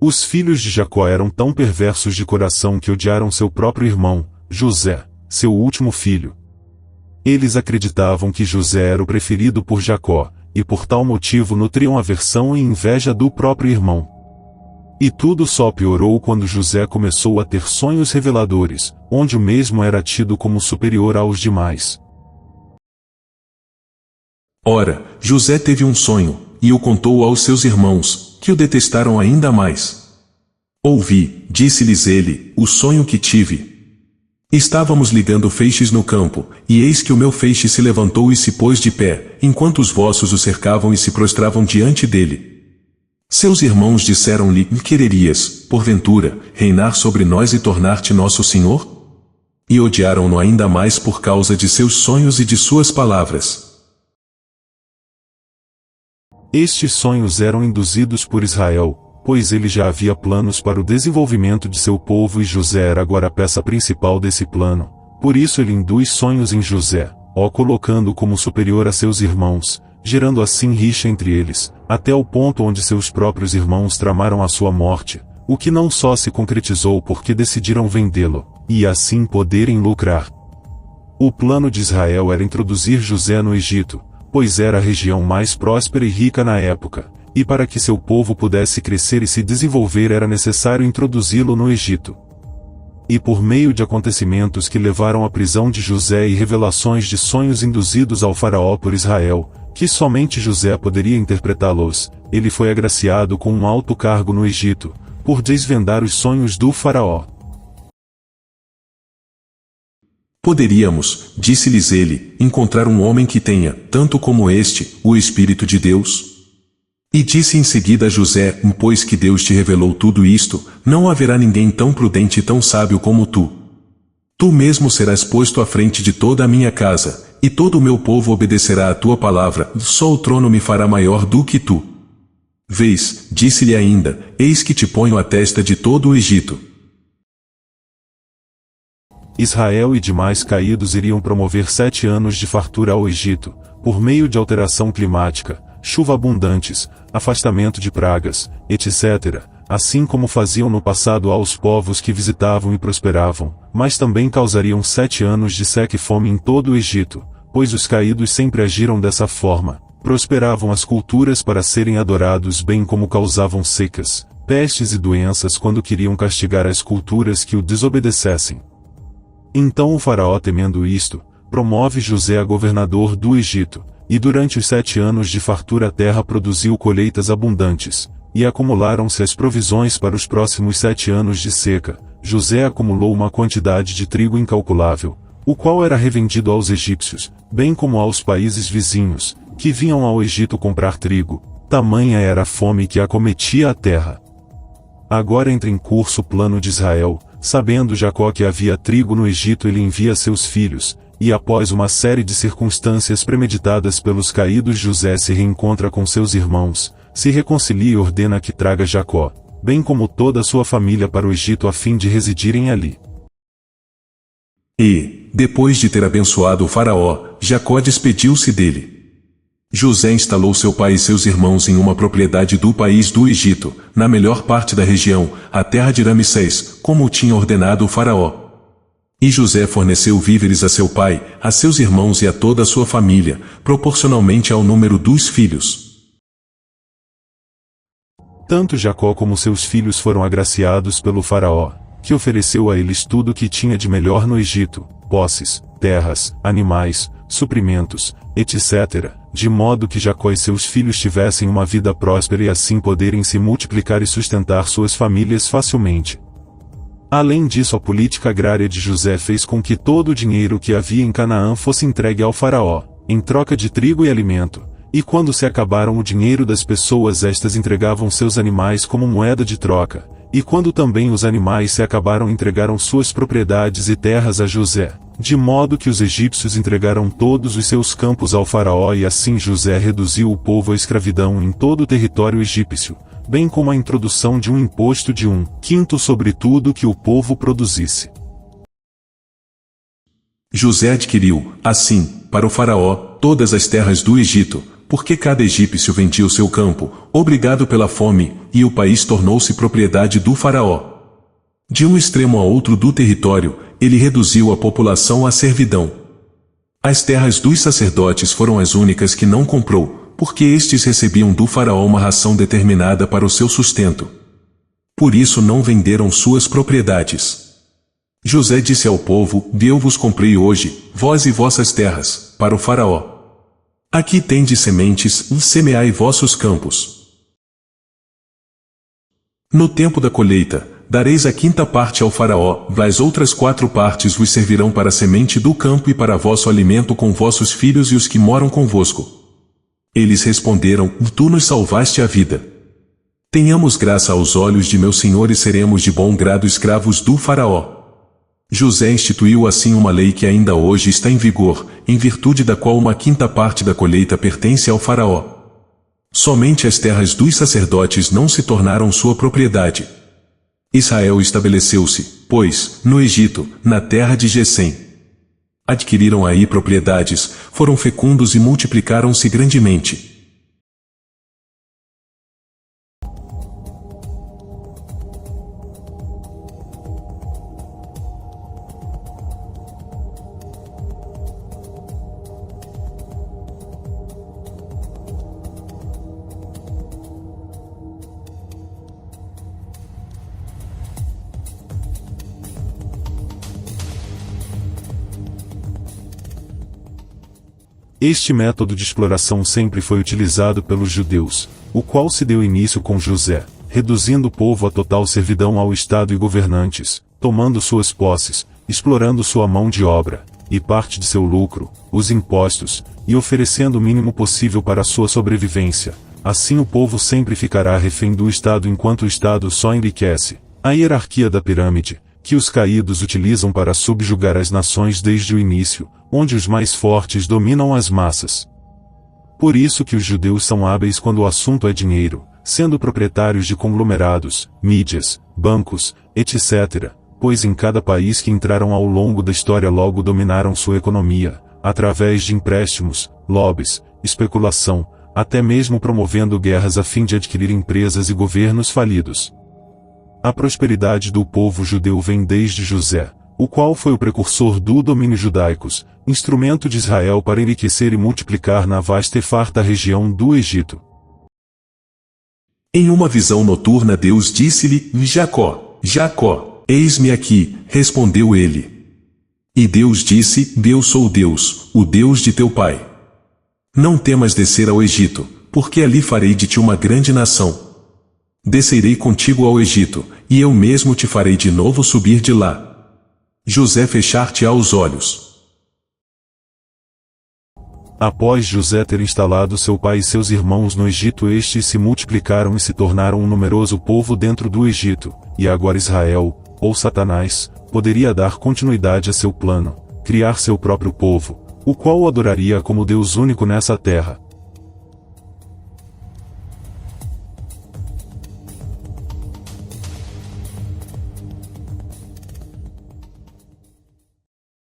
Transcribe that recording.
Os filhos de Jacó eram tão perversos de coração que odiaram seu próprio irmão, José, seu último filho. Eles acreditavam que José era o preferido por Jacó, e por tal motivo nutriam aversão e inveja do próprio irmão. E tudo só piorou quando José começou a ter sonhos reveladores, onde o mesmo era tido como superior aos demais. Ora, José teve um sonho, e o contou aos seus irmãos, que o detestaram ainda mais. Ouvi, disse-lhes ele, o sonho que tive. Estávamos ligando feixes no campo, e eis que o meu feixe se levantou e se pôs de pé, enquanto os vossos o cercavam e se prostravam diante dele. Seus irmãos disseram-lhe, quererias, porventura, reinar sobre nós e tornar-te nosso senhor? E odiaram-no ainda mais por causa de seus sonhos e de suas palavras. Estes sonhos eram induzidos por Israel, pois ele já havia planos para o desenvolvimento de seu povo e José era agora a peça principal desse plano. Por isso ele induz sonhos em José, colocando-o como superior a seus irmãos, gerando assim rixa entre eles, até o ponto onde seus próprios irmãos tramaram a sua morte, o que não só se concretizou porque decidiram vendê-lo, e assim poderem lucrar. O plano de Israel era introduzir José no Egito, pois era a região mais próspera e rica na época, e para que seu povo pudesse crescer e se desenvolver era necessário introduzi-lo no Egito. E por meio de acontecimentos que levaram à prisão de José e revelações de sonhos induzidos ao faraó por Israel, que somente José poderia interpretá-los, ele foi agraciado com um alto cargo no Egito, por desvendar os sonhos do faraó. Poderíamos, disse-lhes ele, encontrar um homem que tenha, tanto como este, o Espírito de Deus? E disse em seguida a José, pois que Deus te revelou tudo isto, não haverá ninguém tão prudente e tão sábio como tu. Tu mesmo serás posto à frente de toda a minha casa, e todo o meu povo obedecerá à tua palavra, só o trono me fará maior do que tu. Vês, disse-lhe ainda, eis que te ponho à testa de todo o Egito. Israel e demais caídos iriam promover 7 anos de fartura ao Egito, por meio de alteração climática, chuva abundantes, afastamento de pragas, etc., assim como faziam no passado aos povos que visitavam e prosperavam, mas também causariam 7 anos de seca e fome em todo o Egito, pois os caídos sempre agiram dessa forma, prosperavam as culturas para serem adorados bem como causavam secas, pestes e doenças quando queriam castigar as culturas que o desobedecessem. Então o faraó temendo isto, promove José a governador do Egito, e durante os 7 anos de fartura a terra produziu colheitas abundantes, e acumularam-se as provisões para os próximos 7 anos de seca. José acumulou uma quantidade de trigo incalculável, o qual era revendido aos egípcios, bem como aos países vizinhos, que vinham ao Egito comprar trigo, tamanha era a fome que acometia a terra. Agora entra em curso o plano de Israel, sabendo Jacó que havia trigo no Egito ele envia seus filhos, e após uma série de circunstâncias premeditadas pelos caídos José se reencontra com seus irmãos, se reconcilia e ordena que traga Jacó, bem como toda a sua família para o Egito a fim de residirem ali. E, depois de ter abençoado o faraó, Jacó despediu-se dele. José instalou seu pai e seus irmãos em uma propriedade do país do Egito, na melhor parte da região, a terra de Ramsés, como o tinha ordenado o faraó. E José forneceu víveres a seu pai, a seus irmãos e a toda a sua família, proporcionalmente ao número dos filhos. Tanto Jacó como seus filhos foram agraciados pelo faraó, que ofereceu a eles tudo o que tinha de melhor no Egito, posses, terras, animais, suprimentos, etc., de modo que Jacó e seus filhos tivessem uma vida próspera e assim poderem se multiplicar e sustentar suas famílias facilmente. Além disso, a política agrária de José fez com que todo o dinheiro que havia em Canaã fosse entregue ao faraó, em troca de trigo e alimento, e quando se acabaram o dinheiro das pessoas estas entregavam seus animais como moeda de troca, e quando também os animais se acabaram entregaram suas propriedades e terras a José, de modo que os egípcios entregaram todos os seus campos ao faraó e assim José reduziu o povo à escravidão em todo o território egípcio, bem como a introdução de um imposto de 1/5 sobre tudo que o povo produzisse. José adquiriu, assim, para o faraó, todas as terras do Egito, porque cada egípcio vendia o seu campo, obrigado pela fome, e o país tornou-se propriedade do faraó. De um extremo a outro do território, ele reduziu a população à servidão. As terras dos sacerdotes foram as únicas que não comprou, porque estes recebiam do faraó uma ração determinada para o seu sustento. Por isso não venderam suas propriedades. José disse ao povo: eu vos comprei hoje, vós e vossas terras, para o faraó. Aqui tendes sementes, e semeai vossos campos. No tempo da colheita, dareis a 5ª parte ao faraó, as outras 4 partes vos servirão para a semente do campo e para vosso alimento com vossos filhos e os que moram convosco. Eles responderam: tu nos salvaste a vida. Tenhamos graça aos olhos de meu senhor e seremos de bom grado escravos do faraó. José instituiu assim uma lei que ainda hoje está em vigor, em virtude da qual uma 5ª parte da colheita pertence ao faraó. Somente as terras dos sacerdotes não se tornaram sua propriedade. Israel estabeleceu-se, pois, no Egito, na terra de Gesem. Adquiriram aí propriedades, foram fecundos e multiplicaram-se grandemente. Este método de exploração sempre foi utilizado pelos judeus, o qual se deu início com José, reduzindo o povo a total servidão ao Estado e governantes, tomando suas posses, explorando sua mão de obra, e parte de seu lucro, os impostos, e oferecendo o mínimo possível para sua sobrevivência. Assim o povo sempre ficará refém do Estado enquanto o Estado só enriquece. A hierarquia da pirâmide, que os caídos utilizam para subjugar as nações desde o início, onde os mais fortes dominam as massas. Por isso que os judeus são hábeis quando o assunto é dinheiro, sendo proprietários de conglomerados, mídias, bancos, etc., pois em cada país que entraram ao longo da história logo dominaram sua economia, através de empréstimos, lobbies, especulação, até mesmo promovendo guerras a fim de adquirir empresas e governos falidos. A prosperidade do povo judeu vem desde José, o qual foi o precursor do domínio judaicos, instrumento de Israel para enriquecer e multiplicar na vasta e farta região do Egito. Em uma visão noturna Deus disse-lhe: Jacó, Jacó, eis-me aqui, respondeu ele. E Deus disse: eu sou Deus, o Deus de teu pai. Não temas descer ao Egito, porque ali farei de ti uma grande nação. Descerei contigo ao Egito, e eu mesmo te farei de novo subir de lá. José fechar-te-á os olhos. Após José ter instalado seu pai e seus irmãos no Egito, estes se multiplicaram e se tornaram um numeroso povo dentro do Egito, e agora Israel, ou Satanás, poderia dar continuidade a seu plano, criar seu próprio povo, o qual o adoraria como Deus único nessa terra.